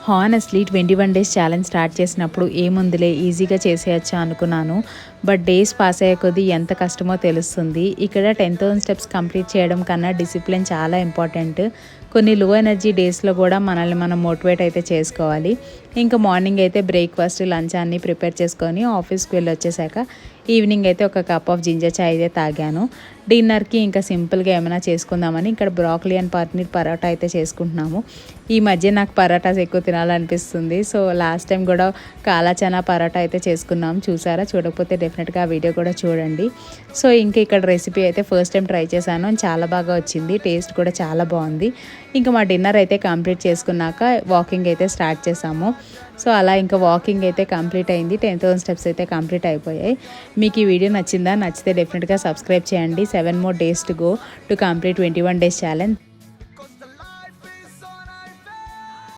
Honestly 21 days challenge start చేసినప్పుడు ఏముందిలే ఈజీగా చేసేయచ్చా అనుకున్నాను. బట్ డేస్ పాస్ అయ్యే కొద్దీ ఎంత కష్టమో తెలుస్తుంది. ఇక్కడ 10,000 స్టెప్స్ కంప్లీట్ చేయడం కన్నా డిసిప్లిన్ చాలా ఇంపార్టెంట్. కొన్ని లో ఎనర్జీ డేస్లో కూడా మనల్ని మనం మోటివేట్ అయితే చేసుకోవాలి. ఇంకా మార్నింగ్ అయితే బ్రేక్ఫాస్ట్ లంచ్ అన్నీ ప్రిపేర్ చేసుకొని ఆఫీస్కి వెళ్ళి వచ్చేసాక ఈవినింగ్ అయితే ఒక కప్ ఆఫ్ జింజర్ చాయ్ అయితే తాగాను. డిన్నర్కి ఇంకా సింపుల్గా ఏమైనా చేసుకుందామని ఇక్కడ బ్రాక్లీ అండ్ పన్నీర్ పరోటా అయితే చేసుకుంటున్నాము. ఈ మధ్య నాకు పరోటాస్ ఎక్కువ తినాలనిపిస్తుంది. సో లాస్ట్ టైం కూడా కాలా చనా పరోటా అయితే చేసుకున్నాం. చూసారా? చూడకపోతే డెఫినెట్గా ఆ వీడియో కూడా చూడండి. సో ఇంకా ఇక్కడ రెసిపీ అయితే ఫస్ట్ టైం ట్రై చేశాను. చాలా బాగా వచ్చింది. టేస్ట్ కూడా చాలా బాగుంది. ఇంకా మా డిన్నర్ అయితే కంప్లీట్ చేసుకున్నాక వాకింగ్ అయితే స్టార్ట్ చేసాము. సో అలా ఇంకా వాకింగ్ అయితే కంప్లీట్ అయింది. 10,000 స్టెప్స్ అయితే కంప్లీట్ అయిపోయాయి. మీకు ఈ వీడియో నచ్చిందా? నచ్చితే డెఫినెట్గా సబ్స్క్రైబ్ చేయండి. 7 more days to go to complete 21 days challenge.